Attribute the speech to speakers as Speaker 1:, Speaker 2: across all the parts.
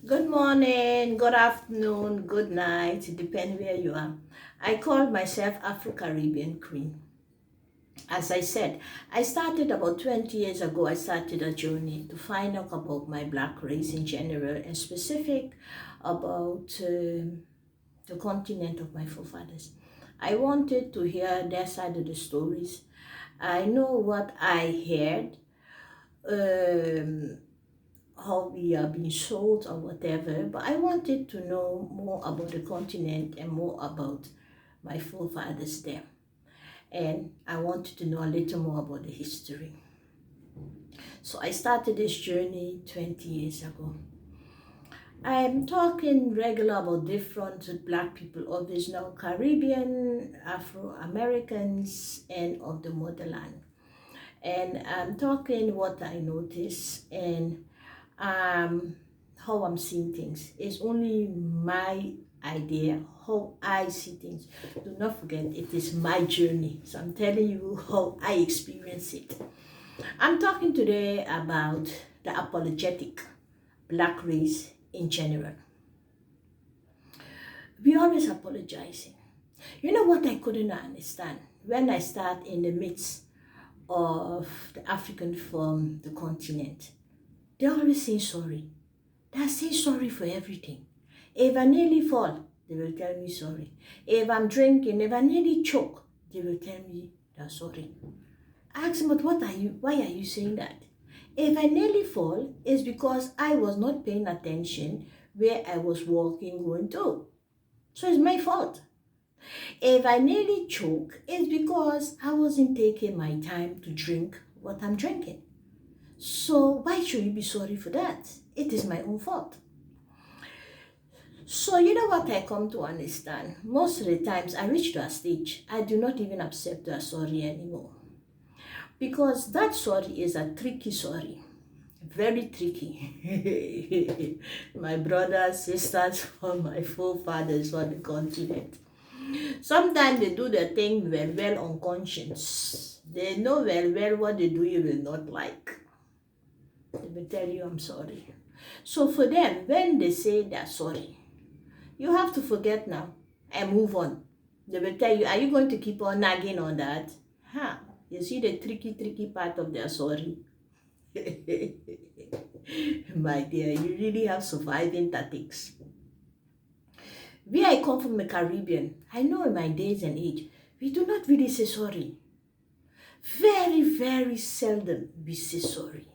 Speaker 1: Good morning, good afternoon, good night, depend where you are. I call myself Afro-Caribbean Queen. As I said, I started about 20 years ago. I started a journey to find out about my black race in general and specific about the continent of my forefathers. I wanted to hear their side of the stories. I know what I heard. Um, how we are being sold or whatever, but I wanted to know more about the continent and more about my forefathers there. And I wanted to know a little more about the history. So I started this journey 20 years ago. I'm talking regular about different black people of this now Caribbean, Afro-Americans, and of the motherland. And I'm talking what I notice and um, how I'm seeing things. It's only my idea, how I see things. Do not forget, it is my journey. So I'm telling you how I experience it. I'm talking today about the apologetic black race in general. We always apologizing. You know what I couldn't understand? When I start in the midst of the African from the continent, they always say sorry. They say sorry for everything. If I nearly fall, they will tell me sorry. If I'm drinking, if I nearly choke, they will tell me they're sorry. I ask them, but why are you saying that? If I nearly fall, it's because I was not paying attention where I was walking going to. So it's my fault. If I nearly choke, it's because I wasn't taking my time to drink what I'm drinking. So why should you be sorry for that? It is my own fault. So you know what I come to understand? Most of the times I reach to a stage, I do not even accept a sorry anymore. Because that sorry is a tricky sorry. Very tricky. My brothers, sisters, or my forefathers on the continent. Sometimes they do the thing well on conscience. They know well what they do you will not like. They will tell you I'm sorry. So for them, when they say they're sorry, you have to forget now and move on. They will tell you, are you going to keep on nagging on that? Huh? You see the tricky part of their sorry? My dear, you really have surviving tactics. Where I come from the Caribbean, I know in my days and age, we do not really say sorry. Very seldom we say sorry.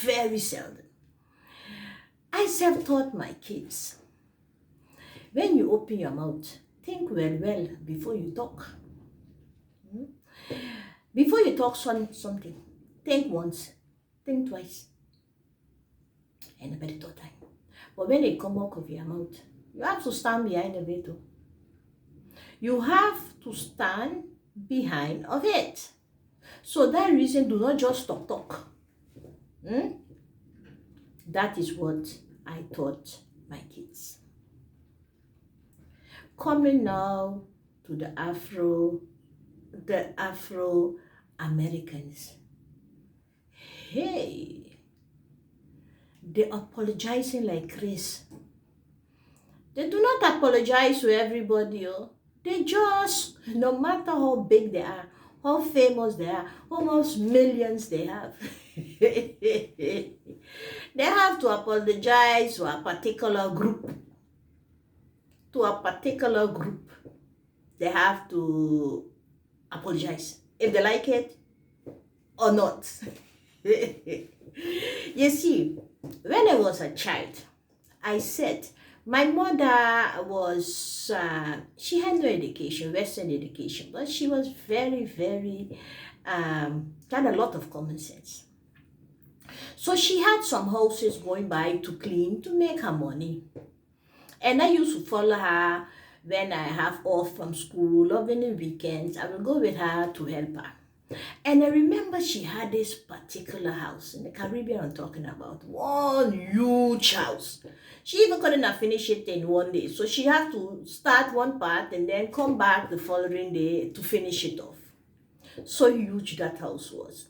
Speaker 1: Very seldom. I self-taught my kids. When you open your mouth, think well before you talk. Before you talk something, think once, think twice, and a very third time. But when they come out of your mouth, you have to stand behind of it. You have to stand behind of it. So that reason, do not just talk. That is what I taught my kids. Coming now to the Afro-Americans. Hey, they're apologizing like Chris. They do not apologize to everybody. They just, no matter how big they are, how famous they are, how much millions they have, they have to apologize to a particular group. To a particular group, they have to apologize if they like it or not. You see, when I was a child, I said my mother was, she had no education, Western education, but she was very, had a lot of common sense. So she had some houses going by to clean to make her money. And I used to follow her when I have off from school or in the weekends. I will go with her to help her. And I remember she had this particular house in the Caribbean I'm talking about. One huge house. She even couldn't have finished it in one day. So she had to start one part and then come back the following day to finish it off. So huge that house was.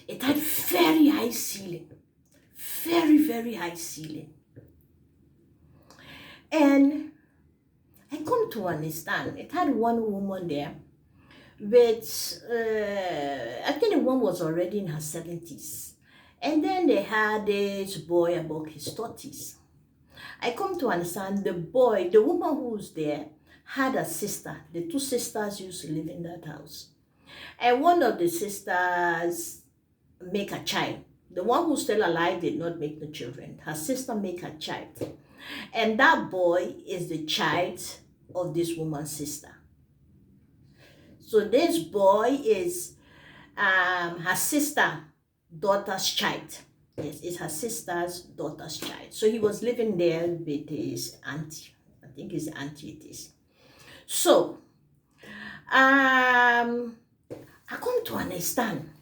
Speaker 1: It had very high ceiling. Very high ceiling. And I come to understand, it had one woman there with, I think the one was already in her 70s. And then they had this boy about his 30s. I come to understand the boy, the woman who was there, had a sister. The two sisters used to live in that house. And one of the sisters make a child. The one who's still alive did not make the children. Her sister make a child. And that boy is the child of this woman's sister. So this boy is her sister daughter's child. Yes, it's her sister's daughter's child. So he was living there with his auntie. I think his auntie it is. So I come to understand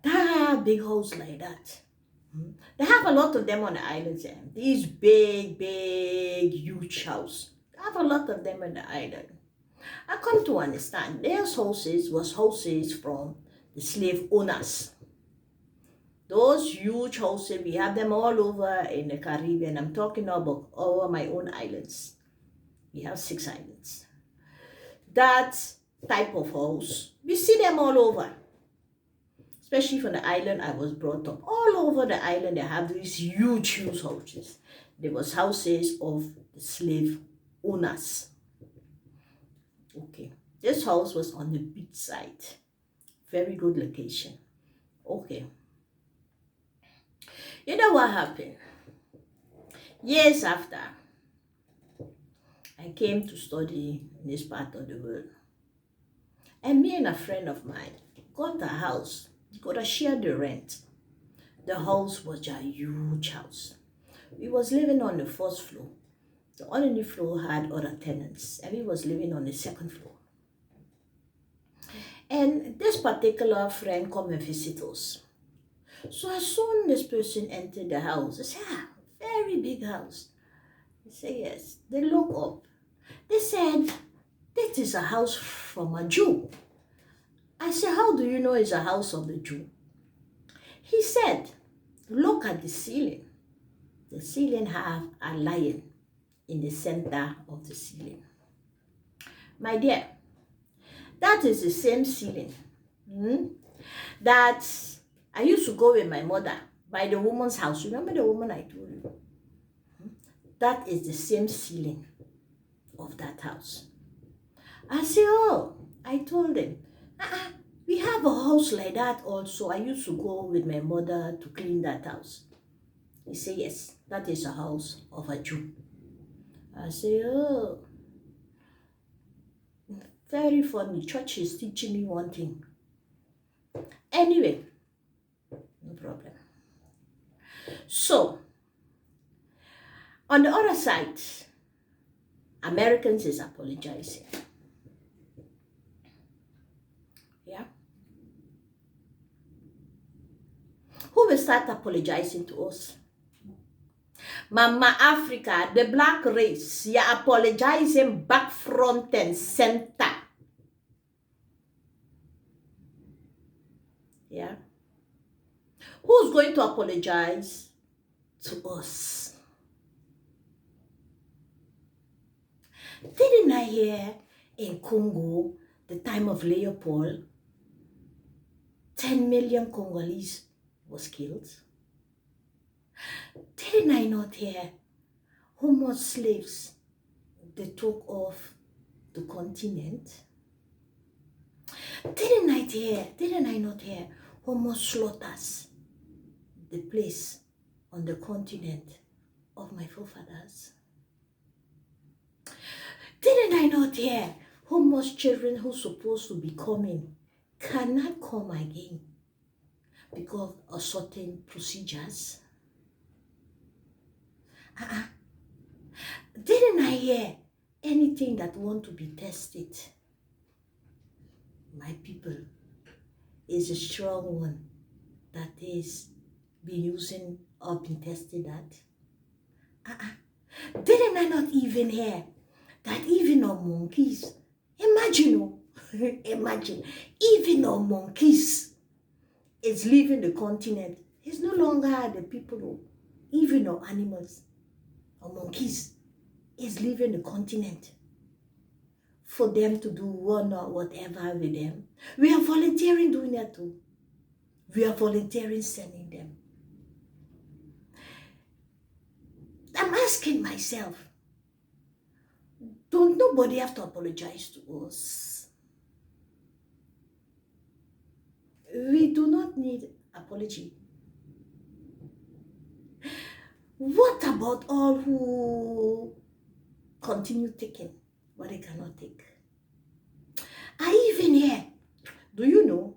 Speaker 1: that big house like that. They have a lot of them on the islands there. These big, huge house. They have a lot of them on the island. I come to understand those houses was houses from the slave owners. Those huge houses, we have them all over in the Caribbean. I'm talking about over my own islands. We have 6 islands. That type of house, we see them all over. Especially from the island I was brought up. All over the island, they have these huge houses. There was houses of the slave owners. Okay. This house was on the beach side. Very good location. Okay. You know what happened? Years after, I came to study in this part of the world. And me and a friend of mine got a house. We got to share the rent. The house was a huge house. We was living on the first floor. The other floor had other tenants. And we was living on the second floor. And this particular friend come and visit us. So as soon as this person entered the house, I said, very big house. He said, yes. They look up. They said, this is a house from a Jew. I said, how do you know it's a house of the Jew? He said, look at the ceiling. The ceiling have a lion in the center of the ceiling. My dear, that is the same ceiling that I used to go with my mother by the woman's house. Remember the woman I told you? That is the same ceiling of that house. I said, oh, I told him, we have a house like that also. I used to go with my mother to clean that house. He said, yes, that is a house of a Jew. I said, oh, very funny. Church is teaching me one thing. Anyway, no problem. So, on the other side, Americans is apologizing. Yeah? Who will start apologizing to us? Mama Africa, the black race, you're apologizing back, front, and center. Yeah? Who's going to apologize to us? Didn't I hear in Congo, the time of Leopold, 10 million Congolese was killed? Didn't I not hear how much slaves they took off the continent? Didn't I not hear how much slaughters the place on the continent of my forefathers? Didn't I not hear how much children who supposed to be coming cannot come again because of certain procedures? Didn't I hear anything that want to be tested? My people is a strong one that is be using or been tested that. Didn't I not even hear that even on monkeys, imagine, imagine, even on monkeys is leaving the continent. It's no longer the people, even on animals. or monkeys is leaving the continent for them to do one or whatever with them. We are volunteering doing that too. We are volunteering sending them. I'm asking myself, don't nobody have to apologize to us? We do not need apology. What about all who continue taking what they cannot take? I even hear, do you know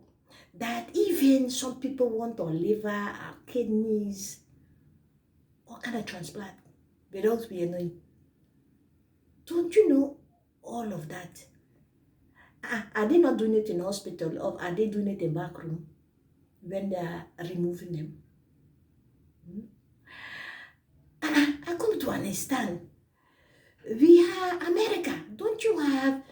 Speaker 1: that even some people want our liver, our kidneys, all kind of transplant without we knowing? Don't you know all of that? Are they not doing it in hospital, or are they doing it in back room when they are removing them? I come to understand. We have America. Don't you have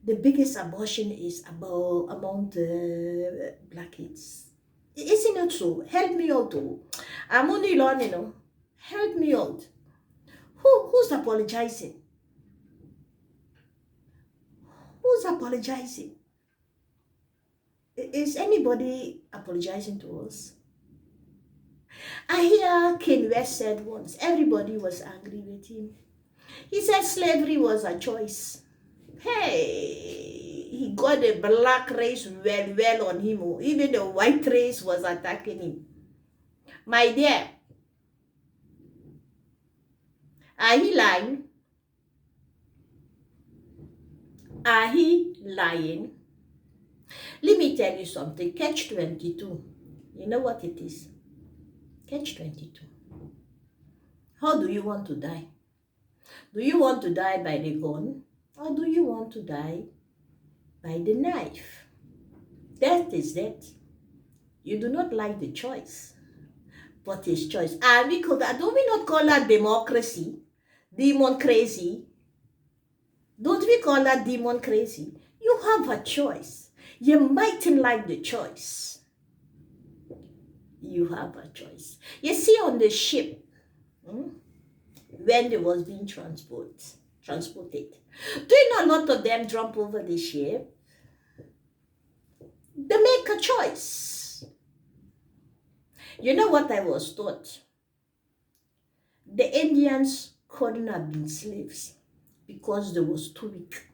Speaker 1: the biggest abortion is among the black kids? Isn't it so? Help me out too. I'm only learning, Help me out. Who's apologizing? Who's apologizing? Is anybody apologizing to us? I hear Ken West said once, everybody was angry with him. He said slavery was a choice. Hey, he got the black race well on him. Even the white race was attacking him. My dear, are he lying? Are he lying? Let me tell you something. Catch 22. You know what it is? Catch 22. How do you want to die? Do you want to die by the gun, or do you want to die by the knife? Death is death. You do not like the choice, but it's choice. And don't we not call that democracy? Demon crazy? Don't we call that demon crazy? You have a choice. You mightn't like the choice. You have a choice. You see, on the ship, when they was being transported, do you know a lot of them jump over the ship? They make a choice. You know what I was taught? The Indians couldn't have been slaves because they was too weak.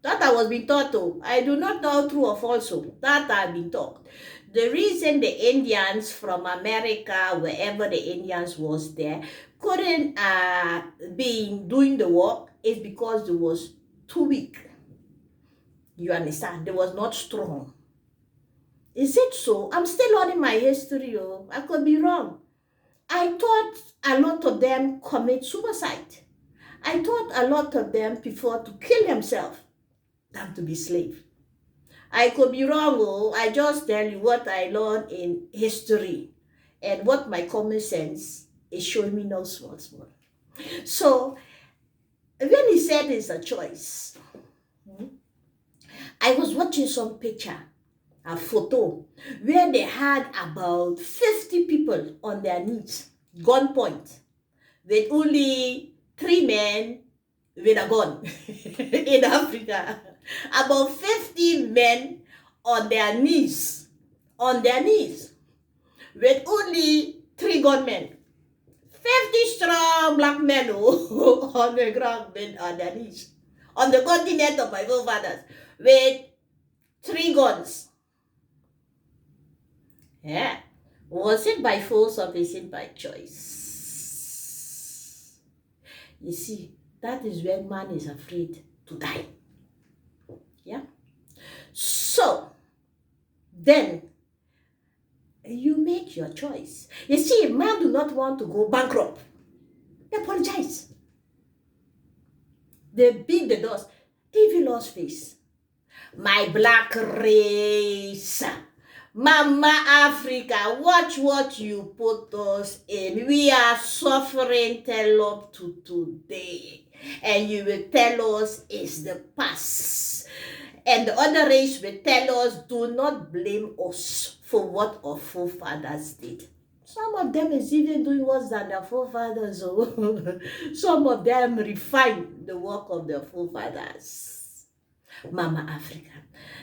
Speaker 1: That I was being taught to. I do not know true or false. That I've been taught. The reason the Indians from America, wherever the Indians was there, couldn't be doing the work is because they was too weak. You understand? They was not strong. Is it so? I'm still learning my history. I could be wrong. I thought a lot of them commit suicide. I thought a lot of them prefer to kill themselves than to be slave. I could be wrong. I just tell you what I learned in history and what my common sense is showing me now small. So when he said it's a choice, I was watching some picture, a photo, where they had about 50 people on their knees, gunpoint, with only 3 men with a gun in Africa. About 50 men on their knees, with only 3 gunmen. 50 strong black men on the ground on their knees, on the continent of my forefathers, with 3 guns. Yeah. Was it by force or is it by choice? You see, that is when man is afraid to die. Yeah. So, then, you make your choice. You see, man do not want to go bankrupt. They apologize. They beat the dust. Give lost face. My black race. Mama Africa, watch what you put us in. We are suffering till up to today. And you will tell us it's the past. And the other race will tell us, do not blame us for what our forefathers did. It's Some of them is even doing worse than their forefathers. Oh. Some of them refine the work of their forefathers. Mama Africa,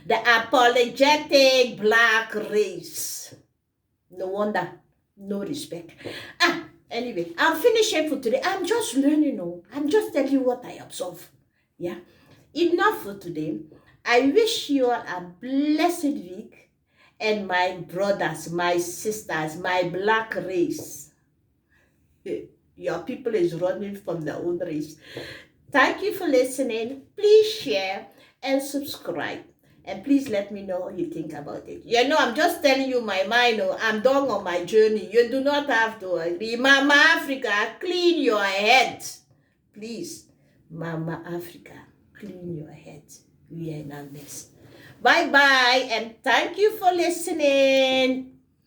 Speaker 1: the apologetic black race. No wonder, no respect. Anyway, I'm finishing for today. I'm just learning. I'm just telling you what I observe. Yeah. Enough for today. I wish you all a blessed week. And my brothers, my sisters, my black race. Your people is running from their own race. Thank you for listening. Please share and subscribe. And please let me know what you think about it. I'm just telling you my mind. I'm done on my journey. You do not have to agree. Mama Africa, clean your head. Please, Mama Africa, clean your head. We are in a mess. Bye-bye, and thank you for listening.